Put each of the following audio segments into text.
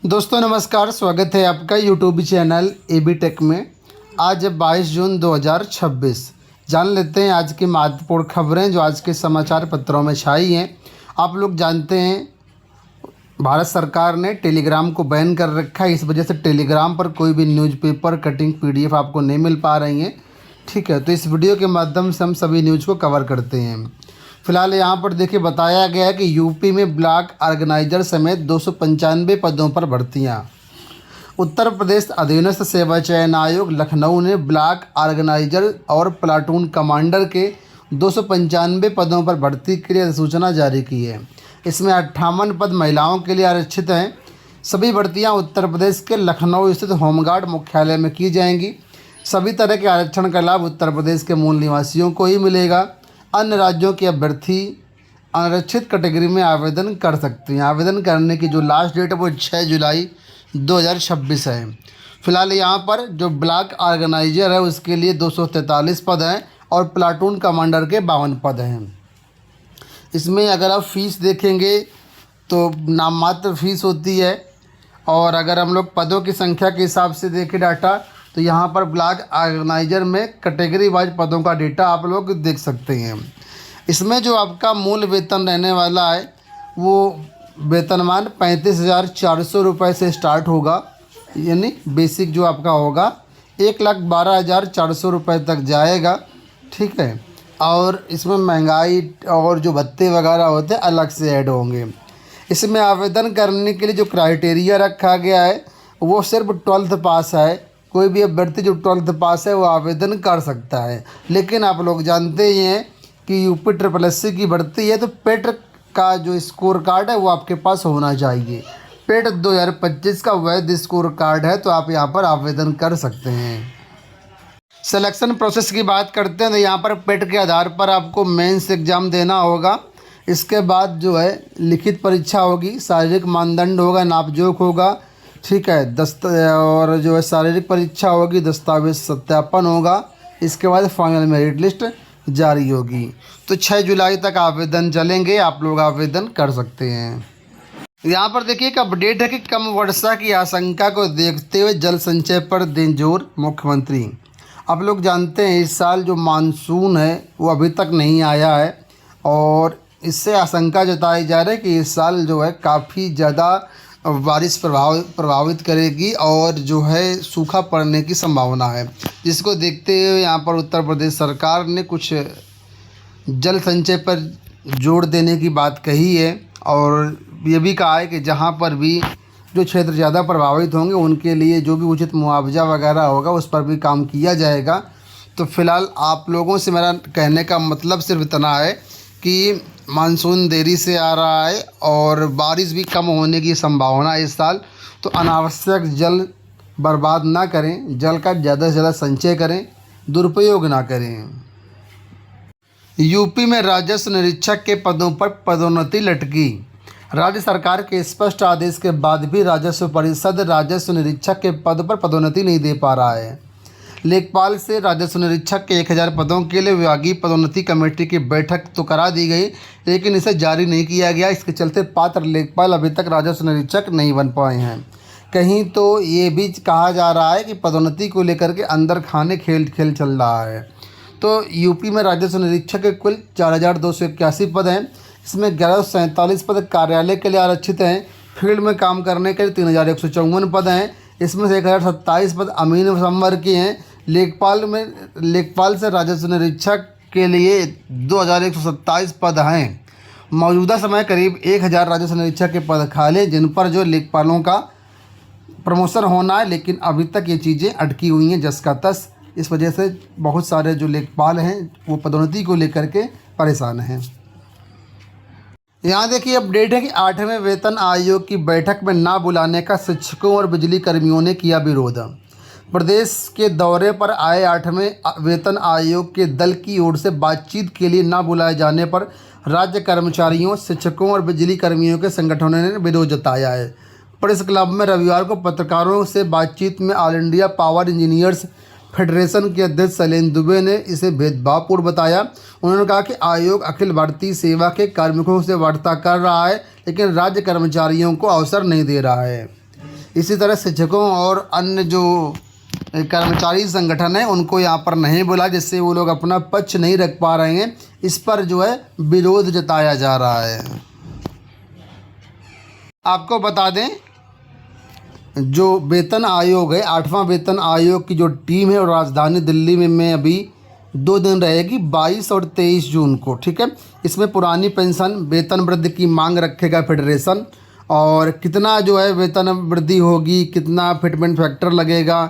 दोस्तों नमस्कार, स्वागत है आपका यूट्यूब चैनल एबी टेक में। आज 22 जून 2026। जान लेते हैं आज की महत्वपूर्ण खबरें जो आज के समाचार पत्रों में छाई हैं। आप लोग जानते हैं भारत सरकार ने टेलीग्राम को बैन कर रखा है। इस वजह से टेलीग्राम पर कोई भी न्यूज़पेपर कटिंग पीडीएफ आपको नहीं मिल पा रही हैं। ठीक है, तो इस वीडियो के माध्यम से हम सभी न्यूज़ को कवर करते हैं। फिलहाल यहाँ पर देखिए बताया गया है कि यूपी में ब्लॉक ऑर्गेनाइजर समेत 295 पदों पर भर्तियाँ। उत्तर प्रदेश अधीनस्थ सेवा चयन आयोग लखनऊ ने ब्लॉक ऑर्गेनाइजर और प्लाटून कमांडर के 295 पदों पर भर्ती के लिए अधिसूचना जारी की है। इसमें 58 पद महिलाओं के लिए आरक्षित हैं। सभी भर्तियां उत्तर प्रदेश के लखनऊ स्थित होमगार्ड मुख्यालय में की जाएंगी। सभी तरह के आरक्षण का लाभ उत्तर प्रदेश के मूल निवासियों को ही मिलेगा। अन्य राज्यों के अभ्यर्थी अनारक्षित कैटेगरी में आवेदन कर सकते हैं। आवेदन करने की जो लास्ट डेट है वो 6 जुलाई 2026 है। फिलहाल यहाँ पर जो ब्लॉक ऑर्गेनाइजर है उसके लिए 243 पद हैं और प्लाटून कमांडर के 52 पद हैं। इसमें अगर आप फ़ीस देखेंगे तो नाम मात्र फ़ीस होती है। और अगर हम लोग पदों की संख्या के हिसाब से देखें डाटा, तो यहाँ पर ब्लॉक ऑर्गेनाइजर में कैटेगरी वाइज पदों का डेटा आप लोग देख सकते हैं। इसमें जो आपका मूल वेतन रहने वाला है वो वेतनमान 35,400 रुपये से स्टार्ट होगा, यानी बेसिक जो आपका होगा 1,12,400 रुपये तक जाएगा। ठीक है, और इसमें महंगाई और जो भत्ते वगैरह होते हैं अलग से ऐड होंगे। इसमें आवेदन करने के लिए जो क्राइटेरिया रखा गया है वो सिर्फ 12th पास है। कोई भी अभ्यर्थी जो 12th पास है वो आवेदन कर सकता है। लेकिन आप लोग जानते ही हैं कि यूपी SSS की भर्ती है तो पेट का जो स्कोर कार्ड है वो आपके पास होना चाहिए। पेट 2025 का वैध स्कोर कार्ड है तो आप यहाँ पर आवेदन कर सकते हैं। सिलेक्शन प्रोसेस की बात करते हैं तो यहाँ पर पेट के आधार पर आपको मेंस एग्ज़ाम देना होगा। इसके बाद जो है लिखित परीक्षा होगी, शारीरिक मानदंड होगा, नापजोख होगा। ठीक है, और जो है शारीरिक परीक्षा होगी, दस्तावेज सत्यापन होगा। इसके बाद फाइनल मेरिट लिस्ट जारी होगी। तो 6 जुलाई तक आवेदन चलेंगे, आप लोग आवेदन कर सकते हैं। यहाँ पर देखिए एक अपडेट है कि कम वर्षा की आशंका को देखते हुए जल संचय पर दें जोर मुख्यमंत्री। आप लोग जानते हैं इस साल जो मानसून है वो अभी तक नहीं आया है और इससे आशंका जताई जा रही है कि इस साल जो है काफ़ी ज़्यादा बारिश प्रभावित करेगी और जो है सूखा पड़ने की संभावना है। जिसको देखते हुए यहाँ पर उत्तर प्रदेश सरकार ने कुछ जल संचय पर जोर देने की बात कही है और ये भी कहा है कि जहाँ पर भी जो क्षेत्र ज़्यादा प्रभावित होंगे उनके लिए जो भी उचित मुआवजा वगैरह होगा उस पर भी काम किया जाएगा। तो फिलहाल आप लोगों से मेरा कहने का मतलब सिर्फ इतना है कि मानसून देरी से आ रहा है और बारिश भी कम होने की संभावना है इस साल। तो अनावश्यक जल बर्बाद ना करें, जल का ज़्यादा से ज़्यादा संचय करें, दुरुपयोग ना करें। यूपी में राजस्व निरीक्षक के पदों पर पदोन्नति लटकी। राज्य सरकार के स्पष्ट आदेश के बाद भी राजस्व परिषद राजस्व निरीक्षक के पद पर पदोन्नति नहीं दे पा रहा है। लेखपाल से राजस्व निरीक्षक के 1000 पदों के लिए विभागीय पदोन्नति कमेटी की बैठक तो करा दी गई लेकिन इसे जारी नहीं किया गया। इसके चलते पात्र लेखपाल अभी तक राजस्व निरीक्षक नहीं बन पाए हैं। कहीं तो ये भी कहा जा रहा है कि पदोन्नति को लेकर के अंदर खाने खेल चल रहा है। तो यूपी में राजस्व निरीक्षक के कुल 4,281 पद हैं। इसमें 1147 पद कार्यालय के लिए आरक्षित हैं। फील्ड में काम करने के लिए 3,154 पद हैं। इसमें से 1,027 पद अमीन संवर्ग के हैं। लेखपाल से राजस्व निरीक्षक के लिए 2,127 पद हैं। मौजूदा समय करीब 1,000 राजस्व निरीक्षक के पद खाली हैं जिन पर जो लेखपालों का प्रमोशन होना है, लेकिन अभी तक ये चीज़ें अटकी हुई हैं जस का तस। इस वजह से बहुत सारे जो लेखपाल हैं वो पदोन्नति को लेकर के परेशान हैं। यहाँ देखिए अपडेट है कि 8वें वेतन आयोग की बैठक में ना बुलाने का शिक्षकों और बिजली कर्मियों ने किया विरोध। प्रदेश के दौरे पर आए 8वें वेतन आयोग के दल की ओर से बातचीत के लिए ना बुलाए जाने पर राज्य कर्मचारियों, शिक्षकों और बिजली कर्मियों के संगठनों ने विरोध जताया है। प्रेस क्लब में रविवार को पत्रकारों से बातचीत में all India power engineers federation के अध्यक्ष शैलेंद्र दुबे ने इसे भेदभावपूर्ण बताया। उन्होंने कहा कि आयोग अखिल भारतीय सेवा के कार्मिकों से वार्ता कर रहा है लेकिन राज्य कर्मचारियों को अवसर नहीं दे रहा है। इसी तरह शिक्षकों और अन्य जो कर्मचारी संगठन है उनको यहाँ पर नहीं बुला, जिससे वो लोग अपना पक्ष नहीं रख पा रहे हैं। इस पर जो है विरोध जताया जा रहा है। आपको बता दें, जो वेतन आयोग है, 8वां वेतन आयोग की जो टीम है, और राजधानी दिल्ली में अभी 2 दिन रहेगी, 22 और 23 जून को। ठीक है, इसमें पुरानी पेंशन वेतन वृद्धि की मांग रखेगा फेडरेशन, और कितना जो है वेतन वृद्धि होगी, कितना फिटमेंट फैक्टर लगेगा,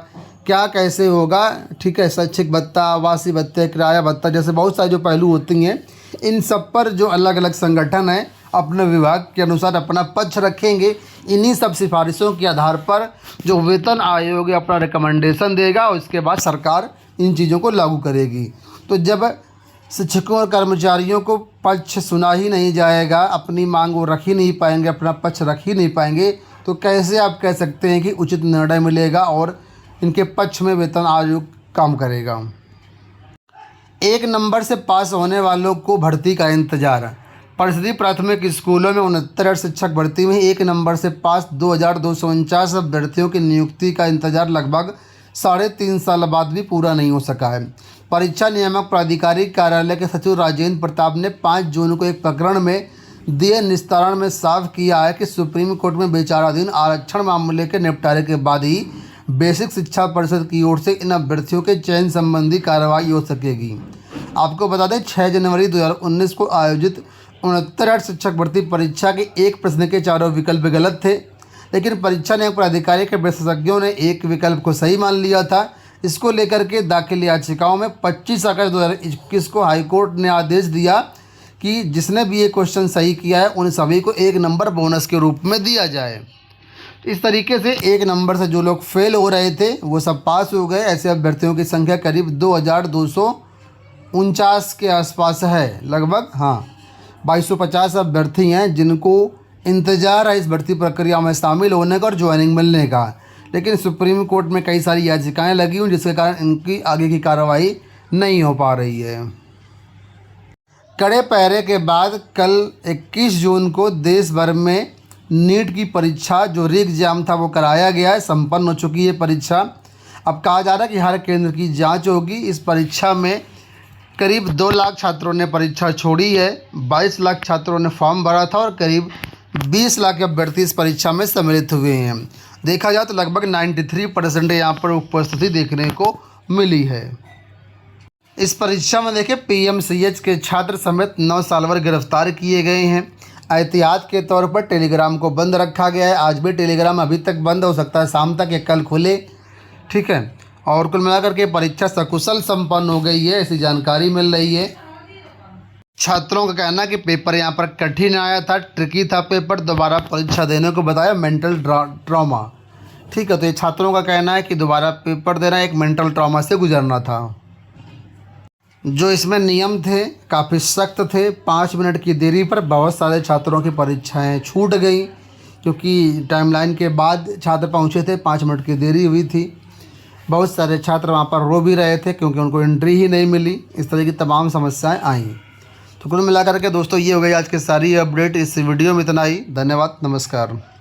क्या कैसे होगा। ठीक है, शैक्षिक भत्ता, आवासीय भत्ते, किराया भत्ता जैसे बहुत सारे जो पहलू होती हैं, इन सब पर जो अलग अलग संगठन हैं अपने विभाग के अनुसार अपना पक्ष रखेंगे। इन्हीं सब सिफारिशों के आधार पर जो वेतन आयोग अपना रिकमेंडेशन देगा, उसके बाद सरकार इन चीज़ों को लागू करेगी। तो जब शिक्षकों और कर्मचारियों को पक्ष सुना ही नहीं जाएगा, अपनी मांग वो रख ही नहीं पाएंगे, अपना पक्ष रख ही नहीं पाएंगे, तो कैसे आप कह सकते हैं कि उचित निर्णय मिलेगा और इनके पक्ष में वेतन आयोग काम करेगा। 1 नंबर से पास होने वालों को भर्ती का इंतजार। परिषदीय प्राथमिक स्कूलों में 69 शिक्षक भर्ती में 1 नंबर से पास 2249 अभ्यर्थियों की नियुक्ति का इंतजार लगभग 3.5 साल बाद भी पूरा नहीं हो सका है। परीक्षा नियामक प्राधिकारी कार्यालय के सचिव राजेंद्र प्रताप ने 5 जून को एक प्रकरण में दिए निस्तारण में साफ किया है कि सुप्रीम कोर्ट में विचाराधीन आरक्षण मामले के निपटारे के बाद ही बेसिक शिक्षा परिषद की ओर से इन अभ्यर्थियों के चयन संबंधी कार्रवाई हो सकेगी। आपको बता दें, 6 जनवरी 2019 को आयोजित 69 शिक्षक भर्ती परीक्षा के एक प्रश्न के 4 विकल्प गलत थे, लेकिन परीक्षा नियामक प्राधिकारी के विशेषज्ञों ने एक विकल्प को सही मान लिया था। इसको लेकर के दाखिल याचिकाओं में 25 अगस्त 2021 को हाईकोर्ट ने आदेश दिया कि जिसने भी ये क्वेश्चन सही किया है उन सभी को 1 नंबर बोनस के रूप में दिया जाए। इस तरीके से 1 नंबर से जो लोग फेल हो रहे थे वो सब पास हो गए। ऐसे अभ्यर्थियों की संख्या करीब 2249 के आसपास है लगभग। हाँ, 2250 अभ्यर्थी हैं जिनको इंतज़ार है इस भर्ती प्रक्रिया में शामिल होने का और ज्वाइनिंग मिलने का, लेकिन सुप्रीम कोर्ट में कई सारी याचिकाएं लगी हुई, जिसके कारण इनकी आगे की कार्रवाई नहीं हो पा रही है। कड़े पहरे के बाद कल 21 जून को देश भर में नीट की परीक्षा जो री एग्ज़ाम था वो कराया गया है, संपन्न हो चुकी है परीक्षा। अब कहा जा रहा है कि हर केंद्र की जांच होगी। इस परीक्षा में करीब 2 लाख छात्रों ने परीक्षा छोड़ी है, 22 लाख छात्रों ने फॉर्म भरा था और करीब 20 लाख अभ्यर्थी इस परीक्षा में सम्मिलित हुए हैं। देखा जाए तो लगभग 93% यहाँ पर उपस्थिति देखने को मिली है। इस परीक्षा में देखिए PMCH के छात्र समेत 9 सालवर गिरफ्तार किए गए हैं। एहतियात के तौर पर टेलीग्राम को बंद रखा गया है। आज भी टेलीग्राम अभी तक बंद हो सकता है, शाम तक या कल खुले। ठीक है, और कुल मिलाकर के परीक्षा सकुशल संपन्न हो गई है, ऐसी जानकारी मिल रही है। छात्रों का कहना कि पेपर यहाँ पर कठिन आया था, ट्रिकी था पेपर, दोबारा परीक्षा देने को बताया, मेंटल ट्रॉमा। ठीक है, तो ये छात्रों का कहना है कि दोबारा पेपर देना एक मेंटल ट्रॉमा से गुजरना था। जो इसमें नियम थे काफ़ी सख्त थे। 5 मिनट की देरी पर बहुत सारे छात्रों की परीक्षाएं छूट गई, क्योंकि टाइमलाइन के बाद छात्र पहुंचे थे, 5 मिनट की देरी हुई थी। बहुत सारे छात्र वहां पर रो भी रहे थे क्योंकि उनको एंट्री ही नहीं मिली। इस तरह की तमाम समस्याएं आईं। तो कुल मिलाकर के दोस्तों ये हो गई आज की सारी अपडेट। इस वीडियो में इतना ही। धन्यवाद, नमस्कार।